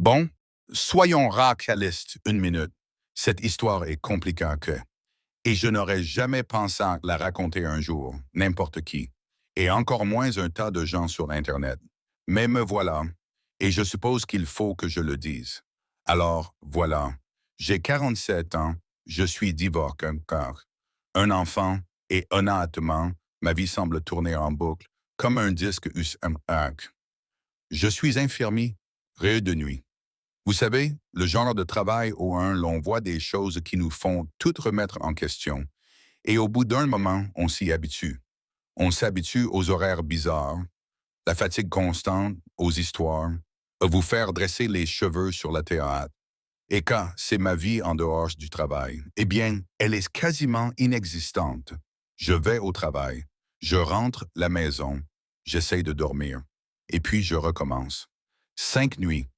Bon, soyons réalistes une minute. Cette histoire est compliquée et je n'aurais jamais pensé à la raconter un jour, n'importe qui, et encore moins un tas de gens sur Internet. Mais me voilà, et je suppose qu'il faut que je le dise. Alors, voilà, j'ai 47 ans, je suis divorcé, un enfant, et honnêtement, ma vie semble tourner en boucle, comme un disque USB. Je suis infirmier, de nuit. Vous savez, le genre de travail où l'on voit des choses qui nous font tout remettre en question. Et au bout d'un moment, on s'y habitue. On s'habitue aux horaires bizarres, la fatigue constante, aux histoires, à vous faire dresser les cheveux sur la théâtre. Et quand c'est ma vie en dehors du travail, eh bien, elle est quasiment inexistante. Je vais au travail, je rentre la maison, j'essaie de dormir, et puis je recommence. 5 nuits,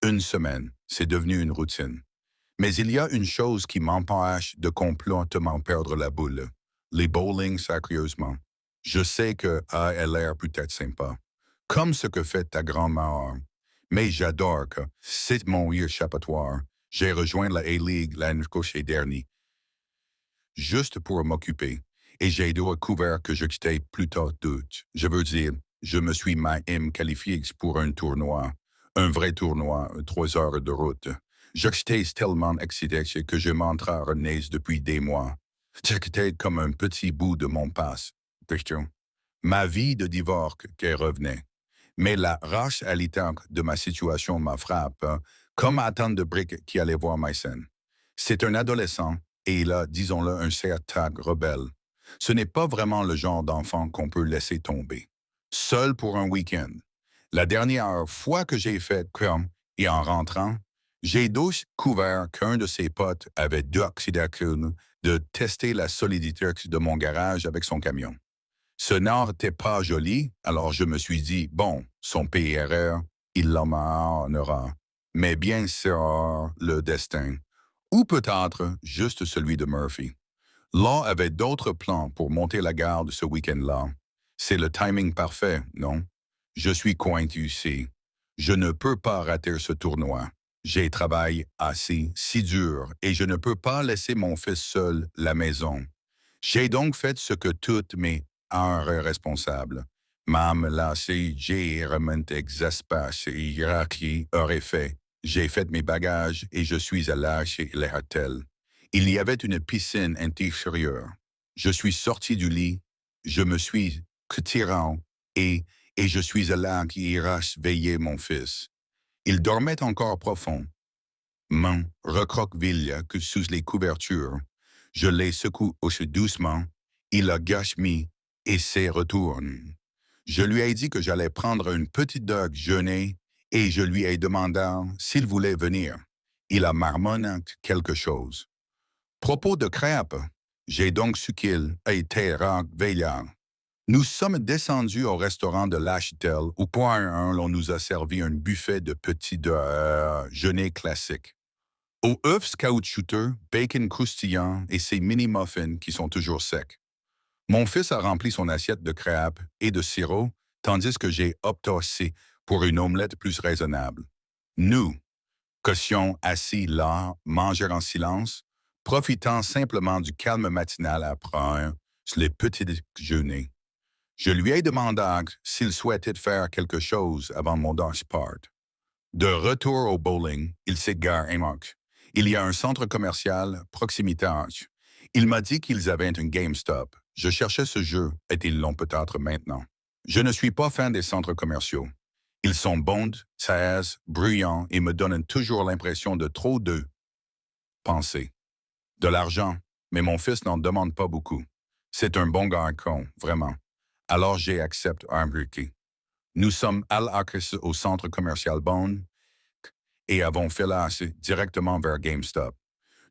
une semaine, c'est devenu une routine. Mais il y a une chose qui m'empêche de complètement perdre la boule. Les bowling, sacrieusement. Je sais que A a l'air peut-être sympa, comme ce que fait ta grand-mère. Mais j'adore que c'est mon échappatoire. J'ai rejoint la A-League l'année dernière, juste pour m'occuper. Et j'ai découvert que j'étais plutôt doute. Je veux dire, je me suis même qualifié pour un tournoi. Un vrai tournoi, 3 heures de route. J'étais tellement excité que je m'entraînais depuis des mois. C'était comme un petit bout de mon passe. Question. Ma vie de divorce qui revenait. Mais la race alitante de ma situation m'a frappé, comme à tant de briques qui allaient voir ma scène. C'est un adolescent et il a, disons-le, un certain rebelle. Ce n'est pas vraiment le genre d'enfant qu'on peut laisser tomber. Seul pour un week-end. La dernière fois que j'ai fait comme, et en rentrant, j'ai découvert qu'un de ses potes avait décidé de tester la solidité de mon garage avec son camion. Ce n'était pas joli, alors je me suis dit, bon, son PRR, il l'en aura. Mais bien sûr, le destin. Ou peut-être juste celui de Murphy. Law avait d'autres plans pour monter la garde ce week-end-là. C'est le timing parfait, non? Je suis cointu ici. Je ne peux pas rater ce tournoi. J'ai travaillé assez, si dur, et je ne peux pas laisser mon fils seul à la maison. J'ai donc fait ce que toutes mes heures responsables, même lassé, j'ai remonté exaspéré et aurait fait. J'ai fait mes bagages et je suis allé chez l'hôtel. Il y avait une piscine intérieure. Je suis sorti du lit, je me suis tirant et, et je suis allé qui veiller mon fils. Il dormait encore profond. Main recroquevillé que sous les couvertures. Je l'ai secoué aussi doucement. Il a gâché et s'est retourné. Je lui ai dit que j'allais prendre une petite dogue jeûner et je lui ai demandé s'il voulait venir. Il a marmonné quelque chose. Propos de crêpes, j'ai donc su qu'il était veillant. Nous sommes descendus au restaurant de l'Achitel où pour l'on nous a servi un buffet de petits jeûner classiques. Aux œufs caoutchouteux, bacon croustillant et ces mini-muffins qui sont toujours secs. Mon fils a rempli son assiette de crêpes et de sirop, tandis que j'ai opté pour une omelette plus raisonnable. Nous, cautions assis là, manger en silence, profitant simplement du calme matinal après les petits déjeuners. Je lui ai demandé s'il souhaitait faire quelque chose avant mon départ. De retour au bowling, il s'égare et manque. Il y a un centre commercial proximité. Il m'a dit qu'ils avaient un GameStop. Je cherchais ce jeu et ils l'ont peut-être maintenant. Je ne suis pas fan des centres commerciaux. Ils sont bons, taises, bruyants et me donnent toujours l'impression de trop de penser. De l'argent, mais mon fils n'en demande pas beaucoup. C'est un bon garçon, vraiment. Alors j'ai accepté un briquet. Nous sommes au centre commercial Bone et avons filé directement vers GameStop.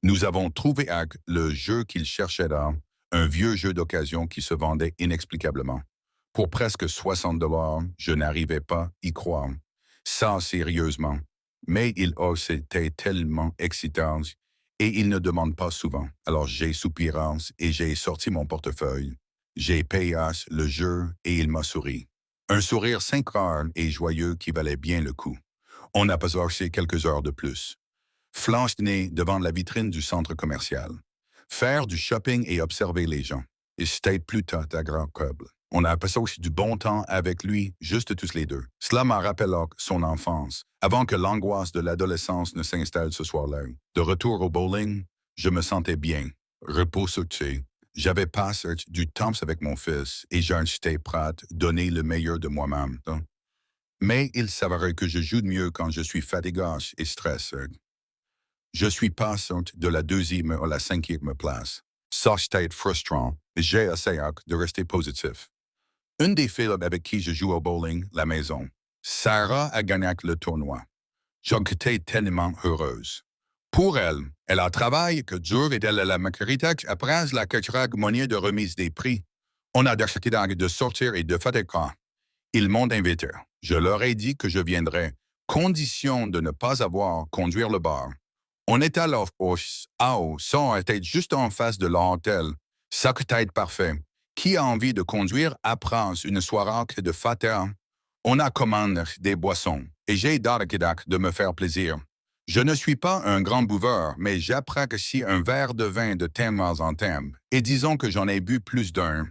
Nous avons trouvé le jeu qu'il cherchait là, un vieux jeu d'occasion qui se vendait inexplicablement. Pour presque 60 $, je n'arrivais pas à y croire. Ça, sérieusement. Mais il été tellement excitant et il ne demande pas souvent. Alors j'ai soupiré et j'ai sorti mon portefeuille. J'ai payé le jeu et il m'a souri. Un sourire sincère et joyeux qui valait bien le coup. On a passé quelques heures de plus. Flanche-nez devant la vitrine du centre commercial. Faire du shopping et observer les gens. Et c'était plutôt agréable. On a passé aussi du bon temps avec lui, juste tous les deux. Cela m'a rappelé son enfance, avant que l'angoisse de l'adolescence ne s'installe ce soir-là. De retour au bowling, je me sentais bien, reposé. J'avais passé du temps avec mon fils et j'étais prêt à donner le meilleur de moi-même. Mais il s'avérait que je joue mieux quand je suis fatigué et stressé. Je suis passé de la deuxième à la cinquième place. Ça, c'était frustrant, mais j'ai essayé de rester positif. Une des filles avec qui je joue au bowling, la maison, Sarah a gagné le tournoi. J'étais tellement heureuse. Pour elle, elle a travaillé que dur et elle a la maturité après la cérémonie de remise des prix. On a décidé de sortir et de faire des cas. Ils m'ont invité. Je leur ai dit que je viendrais, condition de ne pas avoir conduire le bar. On était à l'offre ça était juste en face de l'hôtel. Ça peut être parfait. Qui a envie de conduire après une soirée de fête? On a commandé des boissons et j'ai d'arrêter de me faire plaisir. Je ne suis pas un grand buveur, mais j'apprécie un verre de vin de temps en temps. Et disons que j'en ai bu plus d'un.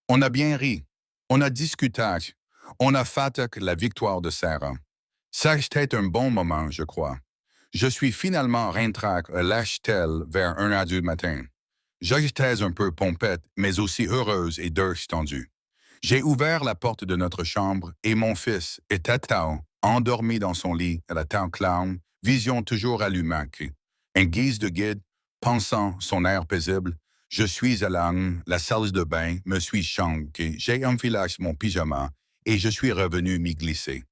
On a bien ri. On a discuté. On a fait la victoire de Sarah. Ça c'était un bon moment, je crois. Je suis finalement rentré à l'hôtel vers 1h du matin. J'étais un peu pompette, mais aussi heureuse et distendue. J'ai ouvert la porte de notre chambre et mon fils était endormi dans son lit à la table clown, vision toujours allumée. En guise de guide, pensant son air paisible, je suis à la salle de bain, me suis changé, j'ai enfilé mon pyjama et je suis revenu m'y glisser.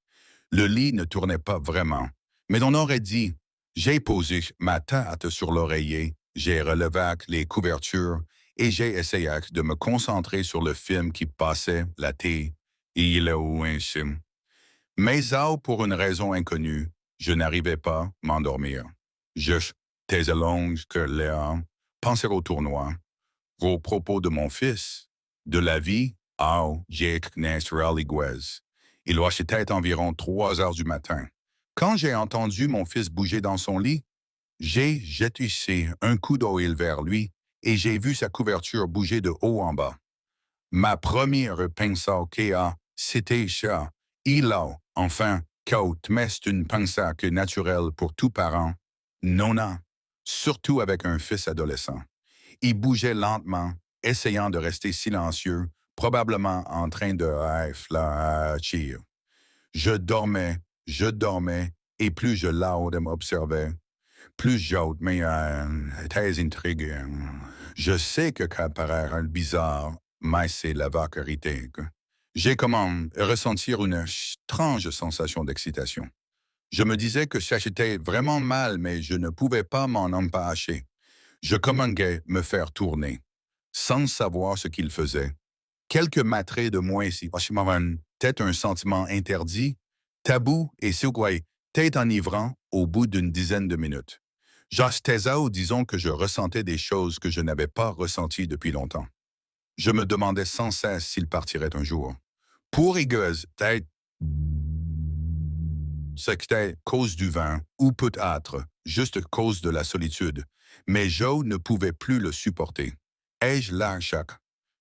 Le lit ne tournait pas vraiment, mais on aurait dit, j'ai posé ma tête sur l'oreiller, j'ai relevé les couvertures et j'ai essayé de me concentrer sur le film qui passait la télé. Il est où un film? Mais pour une raison inconnue, je n'arrivais pas à m'endormir. Je t'ai allongé que Léa, penser au tournoi, aux propos de mon fils, de la vie, Jake Nasraliguez. Il était environ 3 heures du matin. Quand j'ai entendu mon fils bouger dans son lit, j'ai jeté un coup d'œil vers lui et j'ai vu sa couverture bouger de haut en bas. Ma première pensée, c'était ça. Il a, enfin, mais c'est une pensée que naturelle pour tout parent. Non, surtout avec un fils adolescent. Il bougeait lentement, essayant de rester silencieux, probablement en train de réfléchir. Je dormais, et plus je m'observais, plus j'autre, mais très intrigué. Je sais que ça paraît bizarre, mais c'est la vérité. J'ai ressenti une étrange sensation d'excitation. Je me disais que ça était vraiment mal, mais je ne pouvais pas m'en empêcher. Je commençais me faire tourner, sans savoir ce qu'il faisait. Quelques matraits de moins ici, peut-être un sentiment interdit, tabou et tête enivrant au bout d'une dizaine de minutes. J'étais disons que je ressentais des choses que je n'avais pas ressenties depuis longtemps. Je me demandais sans cesse s'il partirait un jour. Pour Iguez, peut-être c'était cause du vin, ou peut-être juste cause de la solitude, mais Joe ne pouvait plus le supporter. Ai-je l'archac?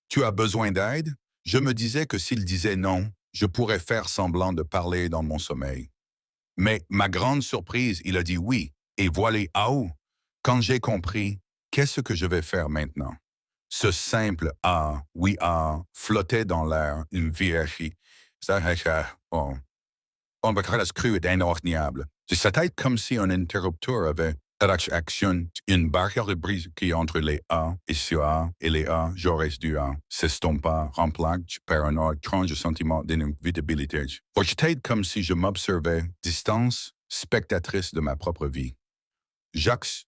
Tu as besoin d'aide? Je me disais que s'il disait non, je pourrais faire semblant de parler dans mon sommeil. Mais ma grande surprise, il a dit oui, et voilà quand j'ai compris, qu'est-ce que je vais faire maintenant? Ce simple « ah », « oui, ah » flottait dans l'air, une vieille. On va créer la scrue est indéniable. C'était comme si un interrupteur avait action, une barrière de brise qui entre les A et sur A et les A, j'aurais dû A, s'estompa, remplace par un étrange sentiment d'inévitabilité. J'étais comme si je m'observais, distance, spectatrice de ma propre vie. Jacques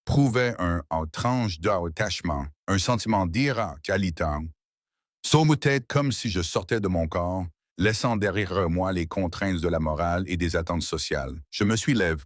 prouvait un étrange d'attachement, un sentiment d'irréalité. Sauve-tête comme si je sortais de mon corps, laissant derrière moi les contraintes de la morale et des attentes sociales. Je me suis levé,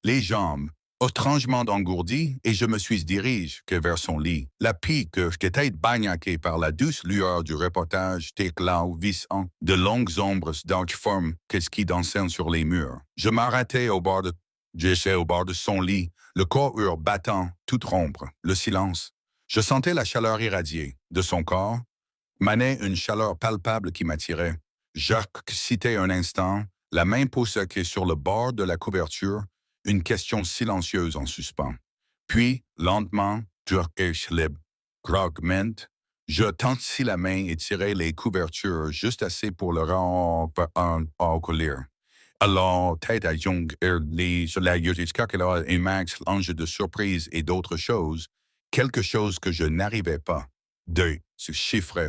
les jambes, étrangement engourdi, et je me suis dirigé que vers son lit. La pique était bagnaquée par la douce lueur du reportage t'éclat vissant de longues ombres d'arc-forme qui dansaient sur les murs. J'étais au bord de son lit, le corps battant, tout rompre, le silence. Je sentais la chaleur irradiée de son corps, manait une chaleur palpable qui m'attirait. Jacques citait un instant, la main posée sur le bord de la couverture, une question silencieuse en suspens. Puis, lentement, grogment, je tendis la main et tirai les couvertures juste assez pour le rendre en colère. Alors, tête à Jung, sur la et Max, l'ange de surprise et d'autres choses, quelque chose que je n'arrivais pas de se chiffrer.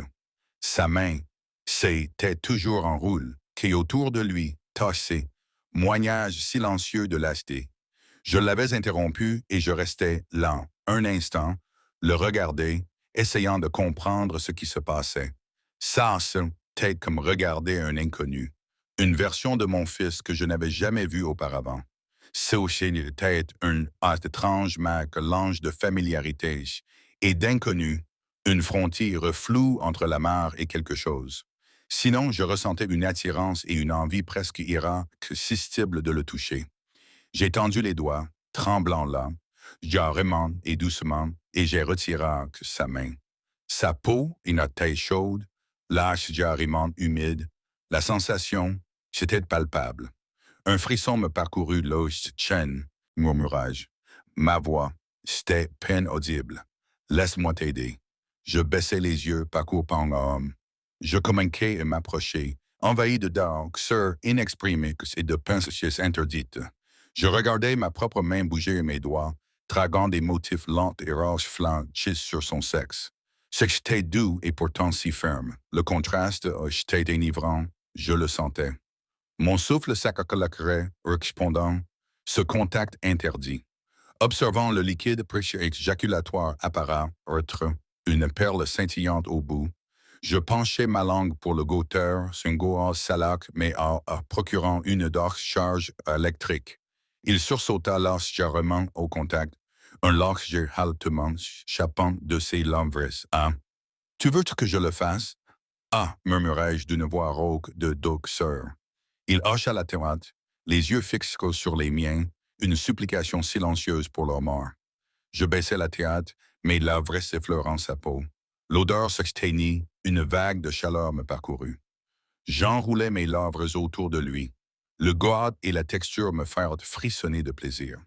Sa main, c'était toujours en roule, qui autour de lui, tassé, moignage silencieux de lasté. Je l'avais interrompu et je restais là, un instant, le regarder, essayant de comprendre ce qui se passait. Ça, c'était comme regarder un inconnu, une version de mon fils que je n'avais jamais vu auparavant. C'est aussi une tête, un étrange mélange de familiarité et d'inconnu, une frontière floue entre la mare et quelque chose. Sinon, je ressentais une attirance et une envie presque irrésistible de le toucher. J'ai tendu les doigts, tremblant là, jarrement et doucement, et j'ai retiré sa main. Sa peau, une taille chaude, lâche jarrement humide, la sensation, c'était palpable. Un frisson me parcourut l'os chaîne, murmurai-je. Ma voix, c'était peine audible. Laisse-moi t'aider. Je baissai les yeux, parcourant homme. Je commençai à m'approcher, envahi de douceur inexprimée et de pensées interdites. Je regardais ma propre main bouger mes doigts, traguant des motifs lents et raflants sur son sexe. C'était doux et pourtant si ferme. Le contraste était enivrant, je le sentais. Mon souffle s'accalacrait, répondant, ce contact interdit. Observant le liquide éjaculatoire apparaître, une perle scintillante au bout, je penchai ma langue pour le goûteur, un goût salac, mais en procurant une charge électrique. Il sursauta légèrement au contact, un léger haletement chapant de ses lèvres. Ah, tu veux que je le fasse? Ah, murmurai-je d'une voix rauque de douceur. Il hocha la tête, les yeux fixes sur les miens, une supplication silencieuse pour leur mort. Je baissai la tête, mes lèvres s'effleurant sa peau. L'odeur s'exteignit, une vague de chaleur me parcourut. J'enroulai mes lèvres autour de lui. Le goût et la texture me firent frissonner de plaisir.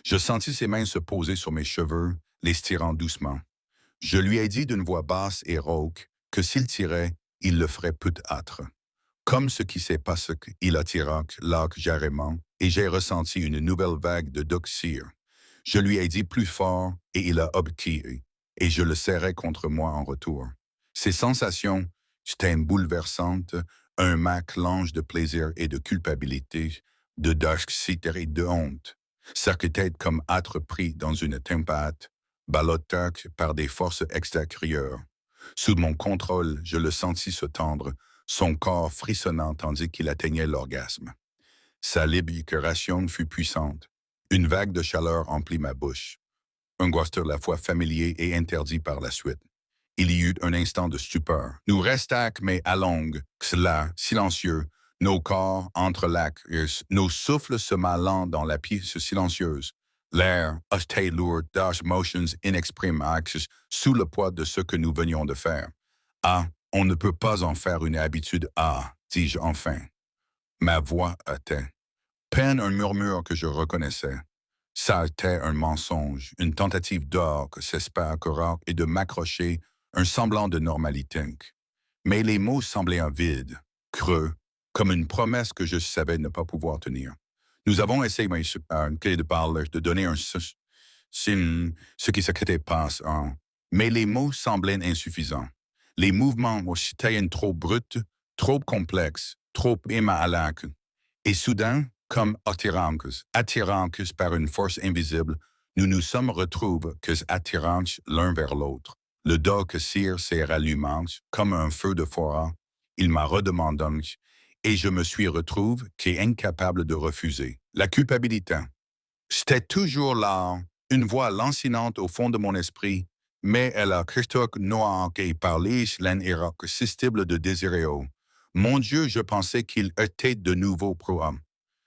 Je sentis ses mains se poser sur mes cheveux, les tirant doucement. Je lui ai dit d'une voix basse et rauque que s'il tirait, il le ferait peut-être. Comme ce qui s'est passé, il attira légèrement et j'ai ressenti une nouvelle vague de doxir. Je lui ai dit plus fort et il a obéi, et je le serrai contre moi en retour. Ces sensations, c'était bouleversantes, un mélange de plaisir et de culpabilité, de d'anxiété et de honte. C'était comme être pris dans une tempête, ballotté par des forces extérieures. Sous mon contrôle, je le sentis se tendre, son corps frissonnant tandis qu'il atteignait l'orgasme. Sa libération fut puissante. Une vague de chaleur emplit ma bouche. Un gouaster à la fois familier et interdit par la suite. Il y eut un instant de stupeur. Nous restâmes, mais à longue, là, silencieux, nos corps entrelacés, nos souffles se mêlant dans la piste silencieuse. L'air, était lourd motions inexprimables sous le poids de ce que nous venions de faire. Ah, on ne peut pas en faire une habitude. Ah, dis-je enfin. Ma voix était. Peine un murmure que je reconnaissais. Ça était un mensonge, une tentative d'or que s'espère et de m'accrocher un semblant de normalité. Mais les mots semblaient vides, creux, comme une promesse que je savais ne pas pouvoir tenir. Nous avons essayé de parler, de donner un signe, ce qui s'était passé, mais les mots semblaient insuffisants. Les mouvements étaient trop bruts, trop complexes, trop émalaques. Et soudain, comme attirants par une force invisible, nous nous sommes retrouvés attirants l'un vers l'autre. Le dos que cire s'est rallumant, comme un feu de forêt. Il m'a redemandé, et je me suis retrouvé incapable de refuser. La culpabilité, C'était toujours là, une voix lancinante au fond de mon esprit, mais elle a Christok noir et parlé l'irrésistible de Désireo. Mon Dieu, je pensais qu'il était de nouveau pro-homme.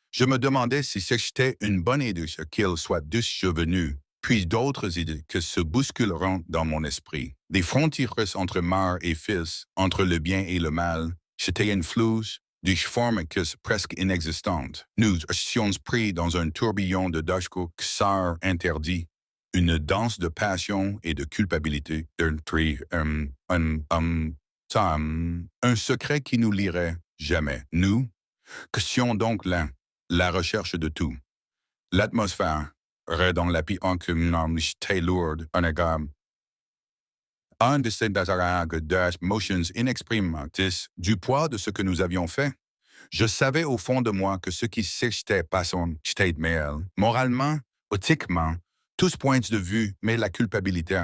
Je me demandais si c'était une bonne idée qu'il soit devenu, puis d'autres idées que se bousculeront dans mon esprit. Des frontières entre mère et fils, entre le bien et le mal, c'était une flouze, des formes presque inexistantes. Nous étions pris dans un tourbillon de Dashko Ksar interdit, une danse de passion et de culpabilité, un secret qui nous lirait jamais. Nous, questions donc là, la recherche de tout. L'atmosphère, dans la lourde, un égard. Un de ces motions inexprimatis du poids de ce que nous avions fait. Je savais au fond de moi que ce qui s'était passé était réel, moralement, éthiquement, tous points de vue, mais la culpabilité,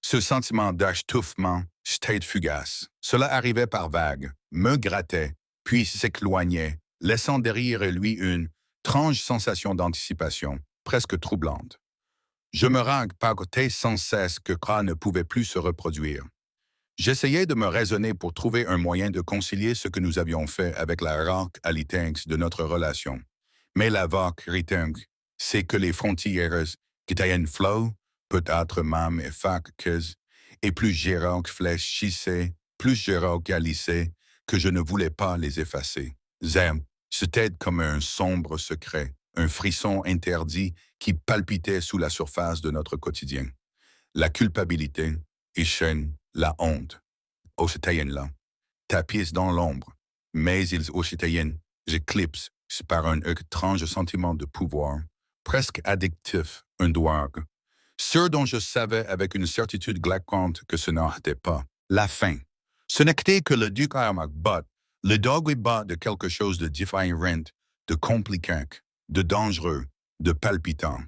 ce sentiment d'étouffement, était fugace. Cela arrivait par vagues, me grattait, puis s'éloignait, laissant derrière lui une étrange sensation d'anticipation, presque troublante. Je me racontais sans cesse que Kra ne pouvait plus se reproduire. J'essayais de me raisonner pour trouver un moyen de concilier ce que nous avions fait avec la rock à de notre relation. Mais la rock c'est que les frontières qui étaient une flow, peut-être même et plus gérant fléchissaient, plus gérant que je ne voulais pas les effacer. C'était comme un sombre secret, un frisson interdit qui palpitait sous la surface de notre quotidien. La culpabilité, la honte, là, tapissent dans l'ombre, mais ils j'éclipse par un étrange sentiment de pouvoir, presque addictif, un drogue. Ce dont je savais avec une certitude glaçante que ce n'était pas la fin. Ce n'était que le duc but, le doggy-bot de quelque chose de différent, de compliqué, de dangereux, de palpitant.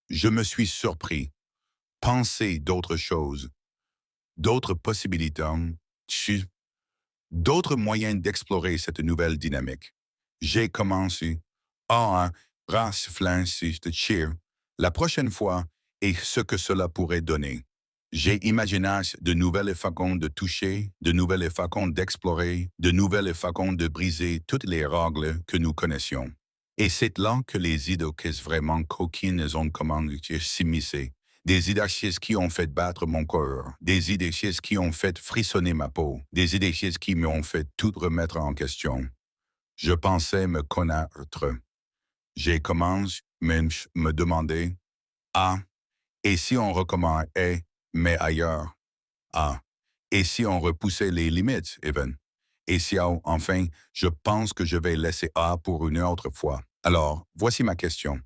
Je me suis surpris, pensé d'autres choses, d'autres possibilités, d'autres moyens d'explorer cette nouvelle dynamique. J'ai commencé à de cheer la prochaine fois et ce que cela pourrait donner. J'ai imaginé de nouvelles façons de toucher, de nouvelles façons d'explorer, de nouvelles façons de briser toutes les règles que nous connaissions. Et c'est là que les idées vraiment coquines ont commencé à s'immiscer. Des idées qui ont fait battre mon cœur, des idées qui ont fait frissonner ma peau, des idées qui m'ont fait tout remettre en question. Je pensais me connaître. J'ai commencé me demander, et si on recommençait, mais ailleurs? Et si on repoussait les limites, Evan? Et si, enfin, je pense que je vais laisser pour une autre fois. Alors, voici ma question.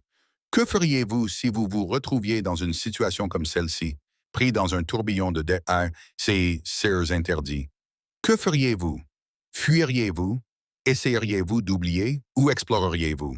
Que feriez-vous si vous vous retrouviez dans une situation comme celle-ci, pris dans un tourbillon de ces serres interdits? Que feriez-vous? Fuiriez-vous? Essayeriez-vous d'oublier ou exploreriez-vous?